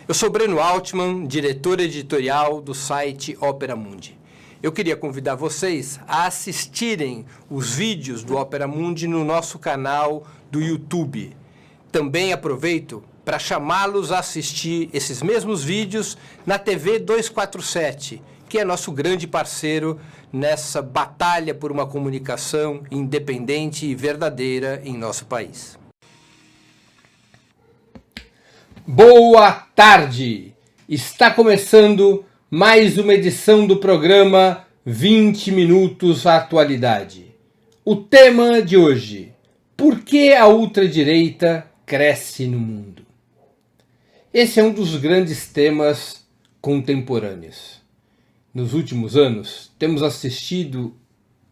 Eu sou Breno Altman, diretor editorial do site Opera Mundi. Eu queria convidar vocês a assistirem os vídeos do Opera Mundi no nosso canal do YouTube. Também aproveito para chamá-los a assistir esses mesmos vídeos na TV 247, que é nosso grande parceiro nessa batalha por uma comunicação independente e verdadeira em nosso país. Boa tarde! Está começando mais uma edição do programa 20 Minutos à Atualidade. O tema de hoje: por que a ultradireita cresce no mundo? Esse é um dos grandes temas contemporâneos. Nos últimos anos, temos assistido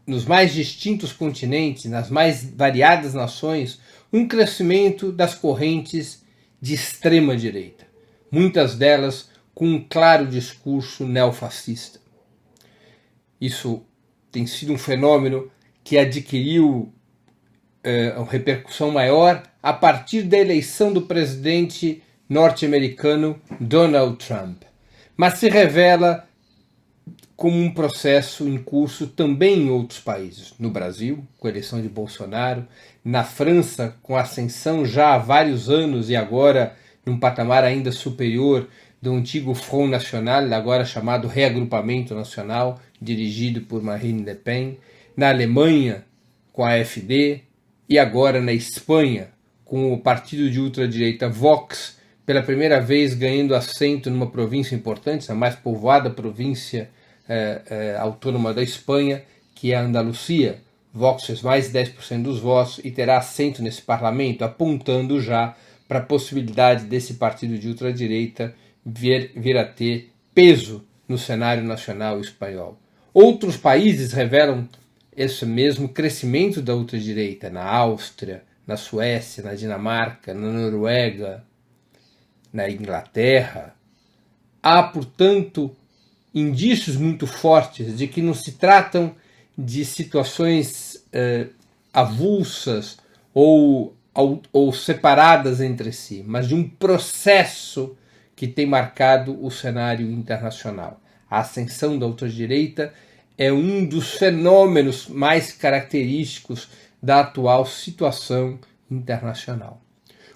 nos mais distintos continentes, nas mais variadas nações, um crescimento das correntes de extrema-direita, muitas delas com um claro discurso neofascista. Isso tem sido um fenômeno que adquiriu uma repercussão maior a partir da eleição do presidente norte-americano Donald Trump, mas se revela como um processo em curso também em outros países. No Brasil, com a eleição de Bolsonaro, na França, com a ascensão já há vários anos e agora num patamar ainda superior do antigo Front National, agora chamado Reagrupamento Nacional, dirigido por Marine Le Pen, na Alemanha, com a AfD, e agora na Espanha, com o partido de ultradireita Vox, pela primeira vez ganhando assento numa província importante, a mais povoada província autônoma da Espanha, que é a Andaluzia. Vox fez mais de 10% dos votos e terá assento nesse parlamento, apontando já para a possibilidade desse partido de ultradireita vir a ter peso no cenário nacional espanhol. Outros países revelam esse mesmo crescimento da ultradireita, na Áustria, na Suécia, na Dinamarca, na Noruega, na Inglaterra. Há, portanto, indícios muito fortes de que não se tratam de situações avulsas ou separadas entre si, mas de um processo que tem marcado o cenário internacional. A ascensão da ultradireita é um dos fenômenos mais característicos da atual situação internacional.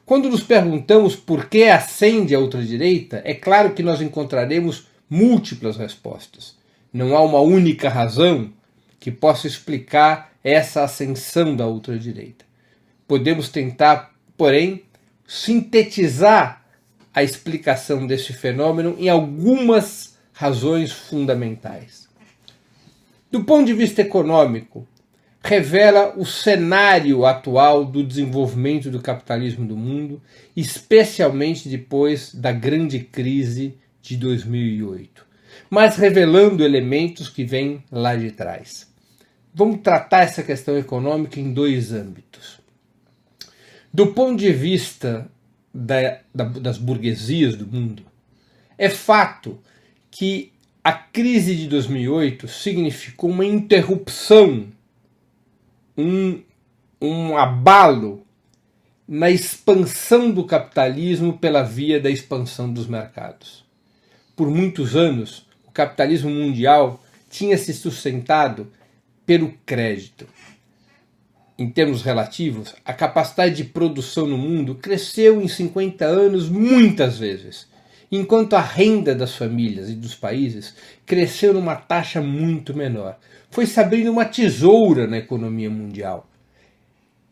Quando nos perguntamos por que ascende a ultradireita, é claro que nós encontraremos múltiplas respostas. Não há uma única razão que possa explicar essa ascensão da ultradireita. Podemos tentar, porém, sintetizar a explicação desse fenômeno em algumas razões fundamentais. Do ponto de vista econômico, revela o cenário atual do desenvolvimento do capitalismo do mundo, especialmente depois da grande crise de 2008, mas revelando elementos que vêm lá de trás. Vamos tratar essa questão econômica em dois âmbitos. Do ponto de vista das burguesias do mundo, é fato que a crise de 2008 significou uma interrupção, um abalo na expansão do capitalismo pela via da expansão dos mercados. Por muitos anos, o capitalismo mundial tinha se sustentado pelo crédito. Em termos relativos, a capacidade de produção no mundo cresceu em 50 anos muitas vezes, enquanto a renda das famílias e dos países cresceu numa taxa muito menor. Foi se abrindo uma tesoura na economia mundial.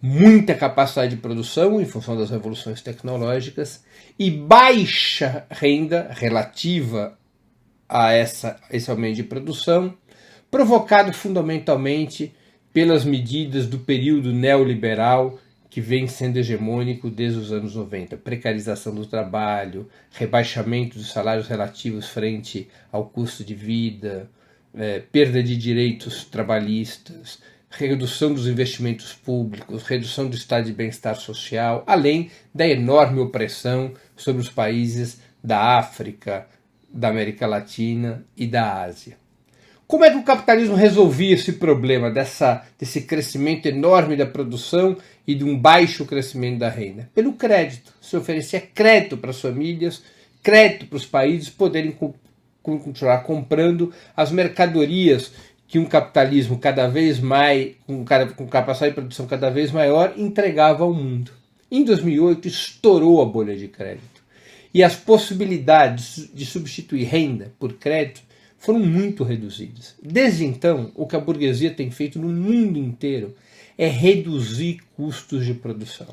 Muita capacidade de produção em função das revoluções tecnológicas e baixa renda relativa a esse aumento de produção, provocado fundamentalmente pelas medidas do período neoliberal que vem sendo hegemônico desde os anos 90. Precarização do trabalho, rebaixamento dos salários relativos frente ao custo de vida, perda de direitos trabalhistas, redução dos investimentos públicos, redução do estado de bem-estar social, além da enorme opressão sobre os países da África, da América Latina e da Ásia. Como é que o capitalismo resolvia esse problema desse crescimento enorme da produção e de um baixo crescimento da renda? Pelo crédito. Se oferecia crédito para as famílias, crédito para os países poderem continuar comprando as mercadorias que um capitalismo cada vez mais, com capacidade de produção cada vez maior, entregava ao mundo. Em 2008 estourou a bolha de crédito e as possibilidades de substituir renda por crédito foram muito reduzidas. Desde então, o que a burguesia tem feito no mundo inteiro é reduzir custos de produção,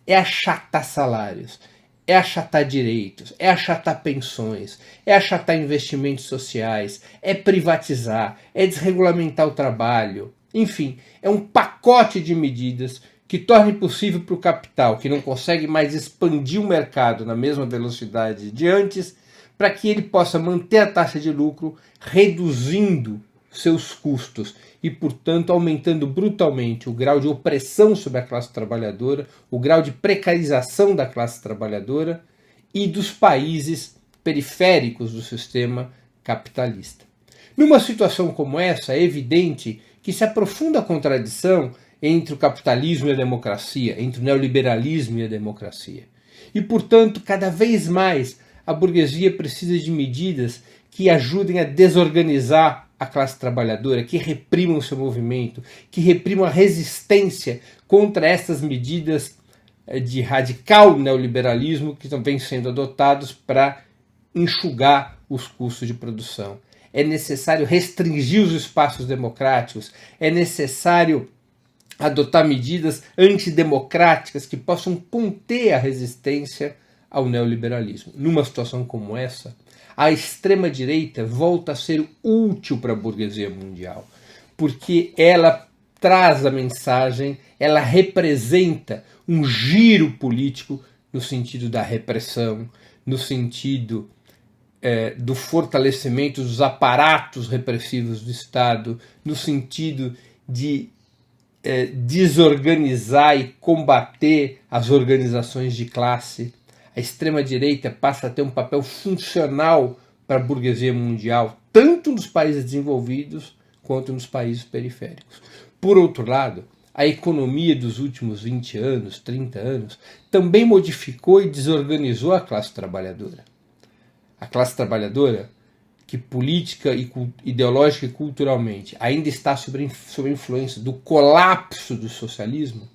é achatar salários, é achatar direitos, é achatar pensões, é achatar investimentos sociais, é privatizar, é desregulamentar o trabalho. Enfim, é um pacote de medidas que torne possível para o capital, que não consegue mais expandir o mercado na mesma velocidade de antes, para que ele possa manter a taxa de lucro, reduzindo seus custos e, portanto, aumentando brutalmente o grau de opressão sobre a classe trabalhadora, o grau de precarização da classe trabalhadora e dos países periféricos do sistema capitalista. Numa situação como essa, é evidente que se aprofunda a contradição entre o capitalismo e a democracia, entre o neoliberalismo e a democracia. E, portanto, cada vez mais a burguesia precisa de medidas que ajudem a desorganizar a classe trabalhadora, que reprimam o seu movimento, que reprimam a resistência contra essas medidas de radical neoliberalismo que vêm sendo adotados para enxugar os custos de produção. É necessário restringir os espaços democráticos, é necessário adotar medidas antidemocráticas que possam conter a resistência ao neoliberalismo. Numa situação como essa, a extrema-direita volta a ser útil para a burguesia mundial, porque ela traz a mensagem, ela representa um giro político no sentido da repressão, no sentido do fortalecimento dos aparatos repressivos do Estado, no sentido de desorganizar e combater as organizações de classe. A extrema-direita passa a ter um papel funcional para a burguesia mundial, tanto nos países desenvolvidos quanto nos países periféricos. Por outro lado, a economia dos últimos 20 anos, 30 anos, também modificou e desorganizou a classe trabalhadora. A classe trabalhadora, que política, ideológica e culturalmente ainda está sob a influência do colapso do socialismo,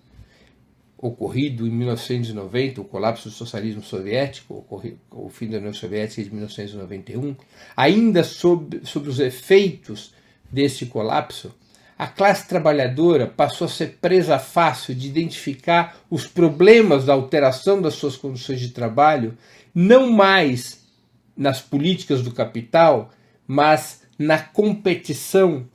ocorrido em 1990, o colapso do socialismo soviético, o fim da União Soviética de 1991, ainda sob os efeitos desse colapso, a classe trabalhadora passou a ser presa fácil de identificar os problemas da alteração das suas condições de trabalho, não mais nas políticas do capital, mas na competição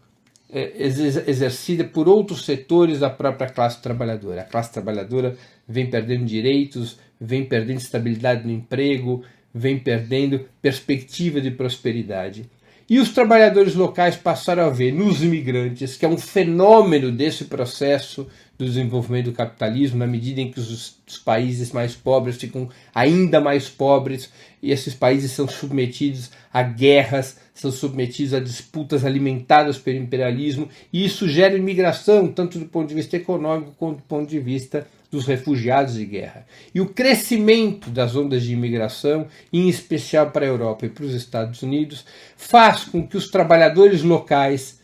exercida por outros setores da própria classe trabalhadora. A classe trabalhadora vem perdendo direitos, vem perdendo estabilidade no emprego, vem perdendo perspectiva de prosperidade. E os trabalhadores locais passaram a ver nos imigrantes, que é um fenômeno desse processo do desenvolvimento do capitalismo, na medida em que os países mais pobres ficam ainda mais pobres, e esses países são submetidos a guerras, são submetidos a disputas alimentadas pelo imperialismo, e isso gera imigração, tanto do ponto de vista econômico quanto do ponto de vista dos refugiados de guerra. E o crescimento das ondas de imigração, em especial para a Europa e para os Estados Unidos, faz com que os trabalhadores locais,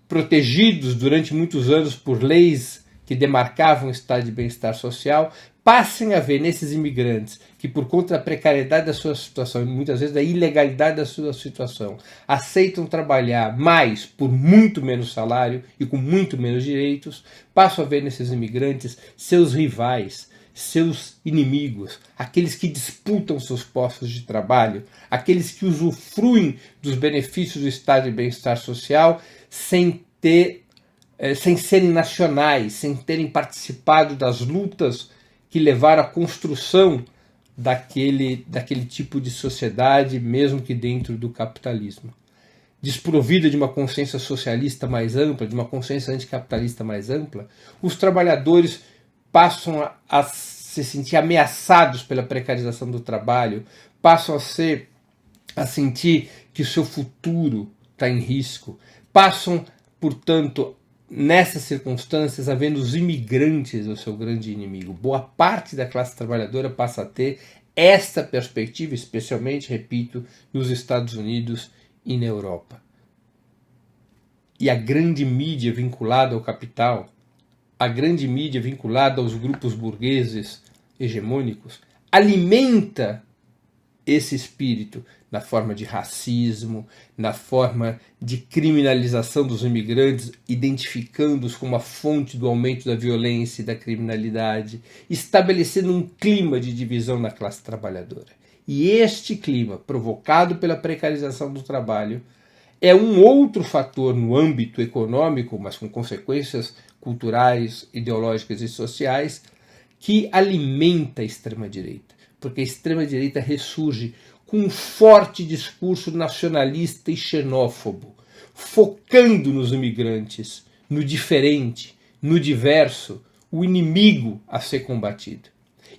protegidos durante muitos anos por leis que demarcavam o estado de bem-estar social, passem a ver nesses imigrantes que, por conta da precariedade da sua situação e muitas vezes da ilegalidade da sua situação, aceitam trabalhar mais por muito menos salário e com muito menos direitos, passam a ver nesses imigrantes seus rivais, seus inimigos, aqueles que disputam seus postos de trabalho, aqueles que usufruem dos benefícios do estado de bem-estar social sem serem nacionais, sem terem participado das lutas que levaram à construção daquele tipo de sociedade, mesmo que dentro do capitalismo. Desprovida de uma consciência socialista mais ampla, de uma consciência anticapitalista mais ampla, os trabalhadores passam a se sentir ameaçados pela precarização do trabalho, passam a sentir que o seu futuro está em risco, passam, portanto, nessas circunstâncias, havendo os imigrantes o seu grande inimigo. Boa parte da classe trabalhadora passa a ter esta perspectiva, especialmente, repito, nos Estados Unidos e na Europa. E a grande mídia vinculada ao capital, a grande mídia vinculada aos grupos burgueses hegemônicos, alimenta esse espírito na forma de racismo, na forma de criminalização dos imigrantes, identificando-os como a fonte do aumento da violência e da criminalidade, estabelecendo um clima de divisão na classe trabalhadora. E este clima, provocado pela precarização do trabalho, é um outro fator no âmbito econômico, mas com consequências culturais, ideológicas e sociais, que alimenta a extrema-direita. Porque a extrema-direita ressurge com um forte discurso nacionalista e xenófobo, focando nos imigrantes, no diferente, no diverso, o inimigo a ser combatido.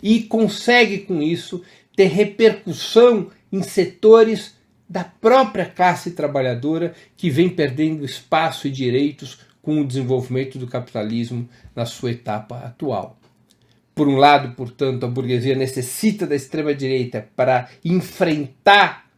E consegue, com isso, ter repercussão em setores da própria classe trabalhadora que vem perdendo espaço e direitos com o desenvolvimento do capitalismo na sua etapa atual. Por um lado, portanto, a burguesia necessita da extrema-direita para enfrentar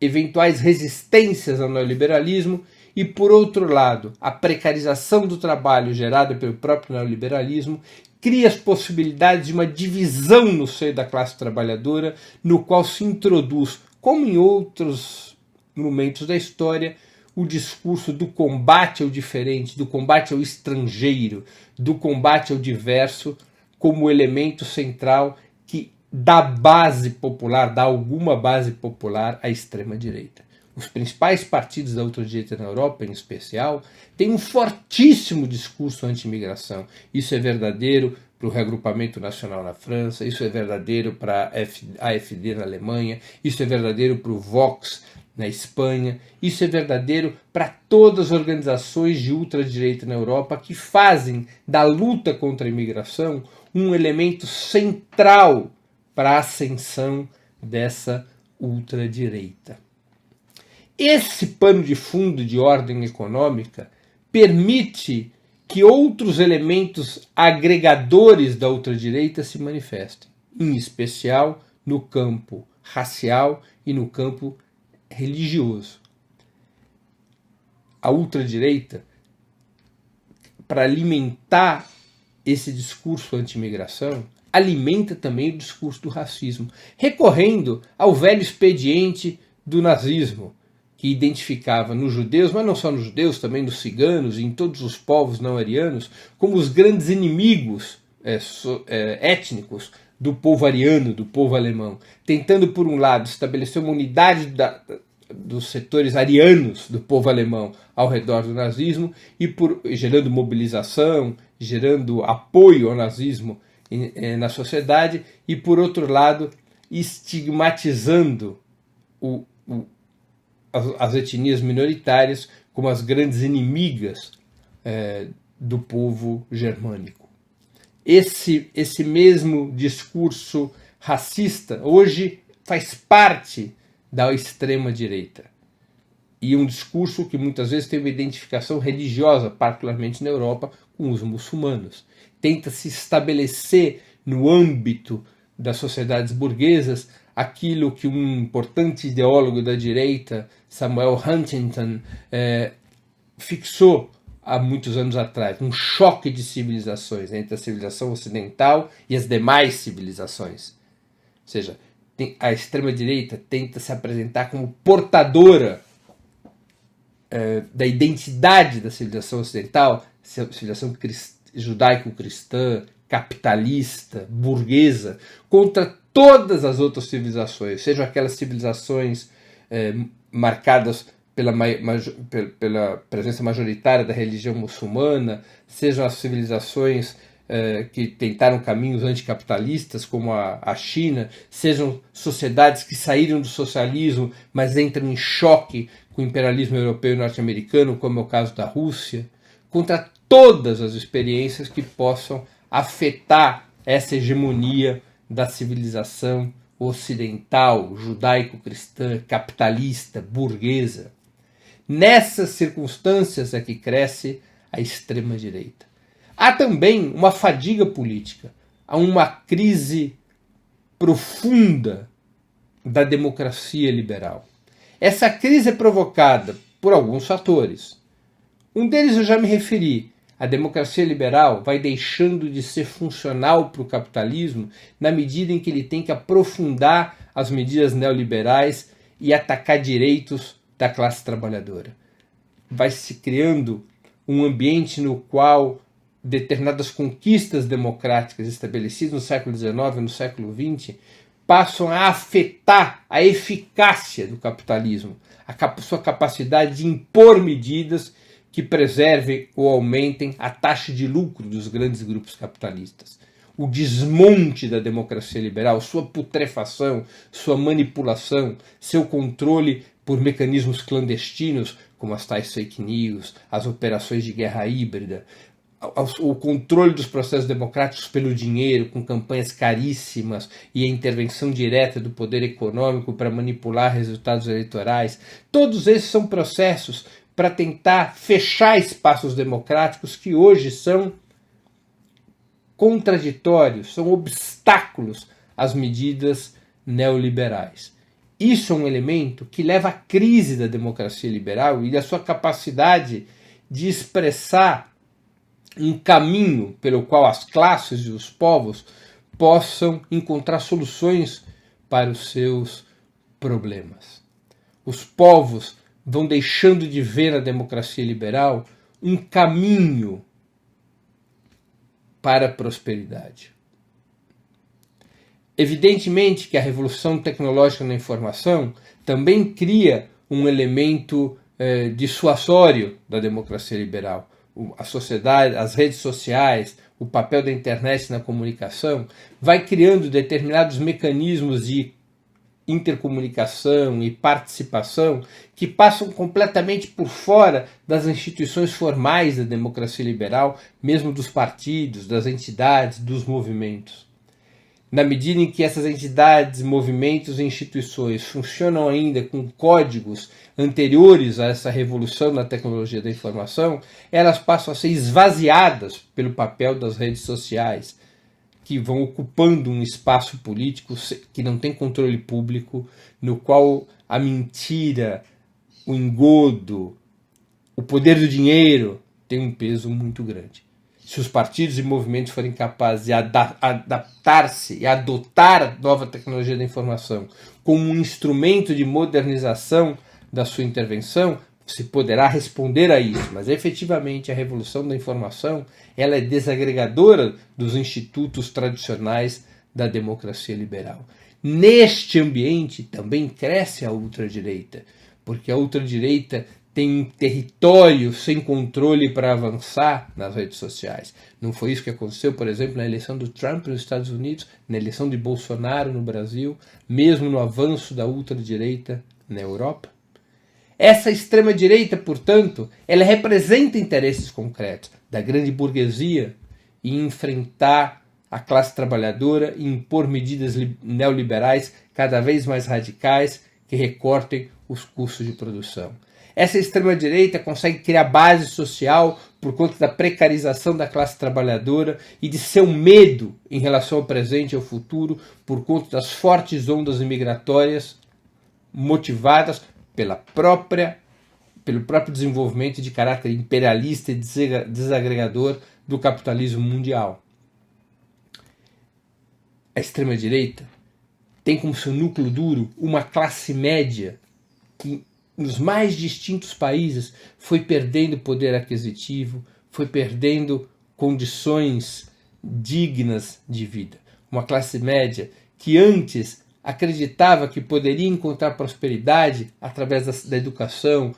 eventuais resistências ao neoliberalismo e, por outro lado, a precarização do trabalho gerada pelo próprio neoliberalismo cria as possibilidades de uma divisão no seio da classe trabalhadora, no qual se introduz, como em outros momentos da história, o discurso do combate ao diferente, do combate ao estrangeiro, do combate ao diverso, como elemento central que dá base popular, dá alguma base popular à extrema-direita. Os principais partidos da ultradireita na Europa, em especial, têm um fortíssimo discurso anti-imigração. Isso é verdadeiro para o reagrupamento nacional na França, isso é verdadeiro para a AfD na Alemanha, isso é verdadeiro para o Vox na Espanha, isso é verdadeiro para todas as organizações de ultradireita na Europa que fazem da luta contra a imigração um elemento central para a ascensão dessa ultradireita. Esse pano de fundo de ordem econômica permite que outros elementos agregadores da ultradireita se manifestem, em especial no campo racial e no campo religioso. A ultradireita, para alimentar esse discurso anti-imigração, alimenta também o discurso do racismo, recorrendo ao velho expediente do nazismo, que identificava nos judeus, mas não só nos judeus, também nos ciganos e em todos os povos não arianos, como os grandes inimigos étnicos do povo ariano, do povo alemão, tentando, por um lado, estabelecer uma unidade dos setores arianos do povo alemão ao redor do nazismo, e gerando mobilização, gerando apoio ao nazismo na sociedade, e, por outro lado, estigmatizando as etnias minoritárias como as grandes inimigas do povo germânico. Esse mesmo discurso racista hoje faz parte da extrema-direita. E um discurso que muitas vezes tem uma identificação religiosa, particularmente na Europa, com os muçulmanos. Tenta se estabelecer no âmbito das sociedades burguesas aquilo que um importante ideólogo da direita, Samuel Huntington, fixou há muitos anos atrás, um choque de civilizações entre a civilização ocidental e as demais civilizações. Ou seja, a extrema-direita tenta se apresentar como portadora da identidade da civilização ocidental, civilização judaico-cristã, capitalista, burguesa, contra todas as outras civilizações, sejam aquelas civilizações marcadas pela presença majoritária da religião muçulmana, sejam as civilizações que tentaram caminhos anticapitalistas, como a China, sejam sociedades que saíram do socialismo, mas entram em choque com o imperialismo europeu e norte-americano, como é o caso da Rússia, contra todas as experiências que possam afetar essa hegemonia da civilização ocidental, judaico-cristã, capitalista, burguesa. Nessas circunstâncias é que cresce a extrema-direita. Há também uma fadiga política, há uma crise profunda da democracia liberal. Essa crise é provocada por alguns fatores. Um deles eu já me referi. A democracia liberal vai deixando de ser funcional para o capitalismo na medida em que ele tem que aprofundar as medidas neoliberais e atacar direitos da classe trabalhadora. Vai se criando um ambiente no qual determinadas conquistas democráticas estabelecidas no século XIX e no século XX passam a afetar a eficácia do capitalismo, a sua capacidade de impor medidas que preservem ou aumentem a taxa de lucro dos grandes grupos capitalistas. O desmonte da democracia liberal, sua putrefação, sua manipulação, seu controle por mecanismos clandestinos, como as tais fake news, as operações de guerra híbrida, o controle dos processos democráticos pelo dinheiro, com campanhas caríssimas e a intervenção direta do poder econômico para manipular resultados eleitorais. Todos esses são processos para tentar fechar espaços democráticos que hoje são contraditórios, são obstáculos às medidas neoliberais. Isso é um elemento que leva à crise da democracia liberal e da sua capacidade de expressar um caminho pelo qual as classes e os povos possam encontrar soluções para os seus problemas. Os povos vão deixando de ver na democracia liberal um caminho para a prosperidade. Evidentemente que a revolução tecnológica na informação também cria um elemento dissuasório da democracia liberal. A sociedade, as redes sociais, o papel da internet na comunicação, vai criando determinados mecanismos de intercomunicação e participação que passam completamente por fora das instituições formais da democracia liberal, mesmo dos partidos, das entidades, dos movimentos. Na medida em que essas entidades, movimentos e instituições funcionam ainda com códigos anteriores a essa revolução na tecnologia da informação, elas passam a ser esvaziadas pelo papel das redes sociais, que vão ocupando um espaço político que não tem controle público, no qual a mentira, o engodo, o poder do dinheiro tem um peso muito grande. Se os partidos e movimentos forem capazes de adaptar-se e adotar a nova tecnologia da informação como um instrumento de modernização da sua intervenção, se poderá responder a isso, mas efetivamente a revolução da informação ela é desagregadora dos institutos tradicionais da democracia liberal. Neste ambiente também cresce a ultradireita, porque a ultradireita tem um território sem controle para avançar nas redes sociais. Não foi isso que aconteceu, por exemplo, na eleição do Trump nos Estados Unidos, na eleição de Bolsonaro no Brasil, mesmo no avanço da ultradireita na Europa? Essa extrema-direita, portanto, ela representa interesses concretos da grande burguesia em enfrentar a classe trabalhadora e impor medidas neoliberais cada vez mais radicais que recortem os custos de produção. Essa extrema-direita consegue criar base social por conta da precarização da classe trabalhadora e de seu medo em relação ao presente e ao futuro por conta das fortes ondas migratórias motivadas pelo próprio desenvolvimento de caráter imperialista e desagregador do capitalismo mundial. A extrema-direita tem como seu núcleo duro uma classe média que nos mais distintos países foi perdendo poder aquisitivo, foi perdendo condições dignas de vida. Uma classe média que antes acreditava que poderia encontrar prosperidade através da educação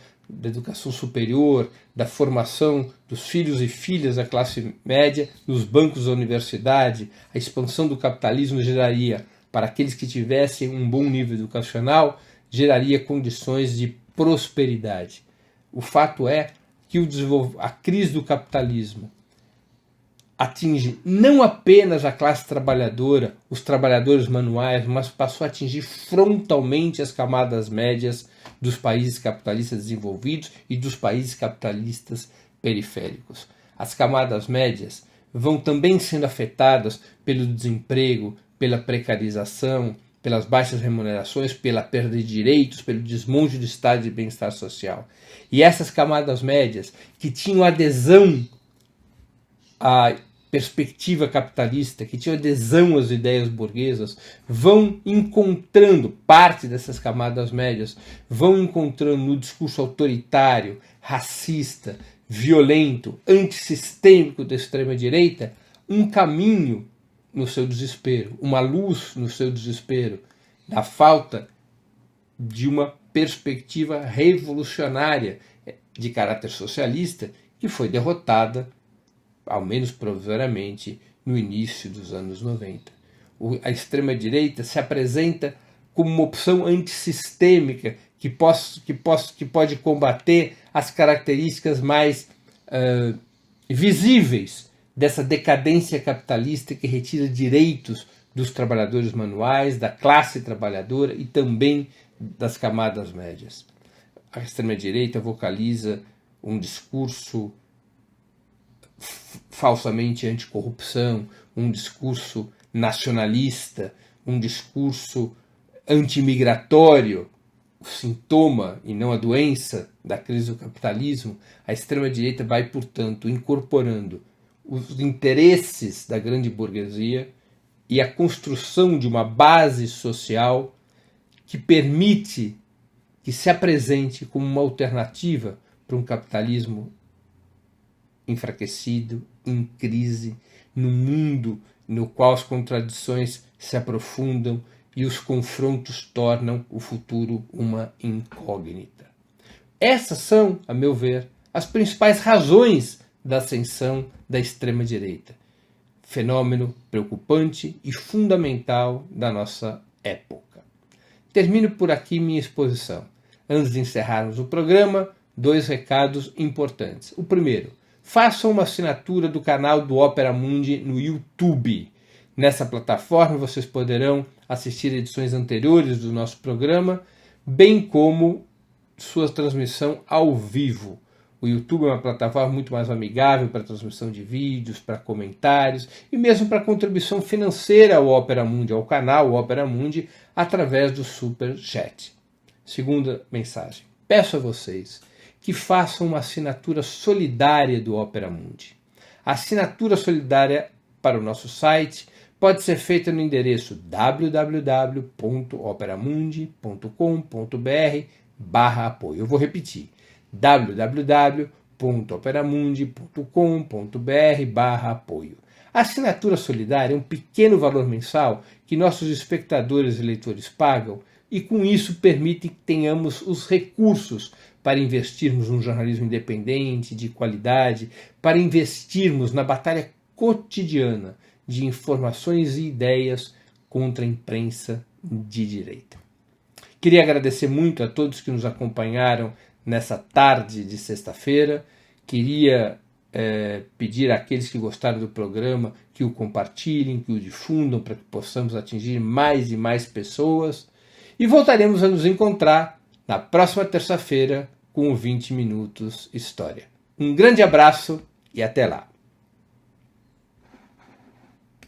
superior, da formação dos filhos e filhas da classe média, nos bancos da universidade. A expansão do capitalismo geraria, para aqueles que tivessem um bom nível educacional, geraria condições de prosperidade. O fato é que a crise do capitalismo atinge não apenas a classe trabalhadora, os trabalhadores manuais, mas passou a atingir frontalmente as camadas médias dos países capitalistas desenvolvidos e dos países capitalistas periféricos. As camadas médias vão também sendo afetadas pelo desemprego, pela precarização, pelas baixas remunerações, pela perda de direitos, pelo desmonte do estado de bem-estar social. E essas camadas médias que tinham adesão à perspectiva capitalista, que tinham adesão às ideias burguesas, vão encontrando, parte dessas camadas médias, vão encontrando no discurso autoritário, racista, violento, antissistêmico da extrema-direita, um caminho no seu desespero, uma luz no seu desespero, da falta de uma perspectiva revolucionária de caráter socialista que foi derrotada, ao menos provisoriamente, no início dos anos 90. A extrema-direita se apresenta como uma opção antissistêmica que pode combater as características mais visíveis dessa decadência capitalista que retira direitos dos trabalhadores manuais, da classe trabalhadora e também das camadas médias. A extrema-direita vocaliza um discurso falsamente anticorrupção, um discurso nacionalista, um discurso antimigratório, o sintoma e não a doença da crise do capitalismo. A extrema-direita vai, portanto, incorporando os interesses da grande burguesia e a construção de uma base social que permite que se apresente como uma alternativa para um capitalismo enfraquecido, em crise, num mundo no qual as contradições se aprofundam e os confrontos tornam o futuro uma incógnita. Essas são, a meu ver, as principais razões da ascensão da extrema-direita. Fenômeno preocupante e fundamental da nossa época. Termino por aqui minha exposição. Antes de encerrarmos o programa, 2 recados importantes. O primeiro, façam uma assinatura do canal do Opera Mundi no YouTube. Nessa plataforma vocês poderão assistir edições anteriores do nosso programa, bem como sua transmissão ao vivo. O YouTube é uma plataforma muito mais amigável para transmissão de vídeos, para comentários e mesmo para contribuição financeira ao Opera Mundi, ao canal Opera Mundi, através do Super Chat. Segunda mensagem. Peço a vocês que façam uma assinatura solidária do Opera Mundi. A assinatura solidária para o nosso site pode ser feita no endereço www.operamundi.com.br/apoio. Eu vou repetir, www.operamundi.com.br/apoio. A assinatura solidária é um pequeno valor mensal que nossos espectadores e leitores pagam e com isso permite que tenhamos os recursos para investirmos num jornalismo independente, de qualidade, para investirmos na batalha cotidiana de informações e ideias contra a imprensa de direita. Queria agradecer muito a todos que nos acompanharam nessa tarde de sexta-feira. Queria pedir àqueles que gostaram do programa que o compartilhem, que o difundam para que possamos atingir mais e mais pessoas. E voltaremos a nos encontrar na próxima terça-feira com o 20 Minutos História. Um grande abraço e até lá!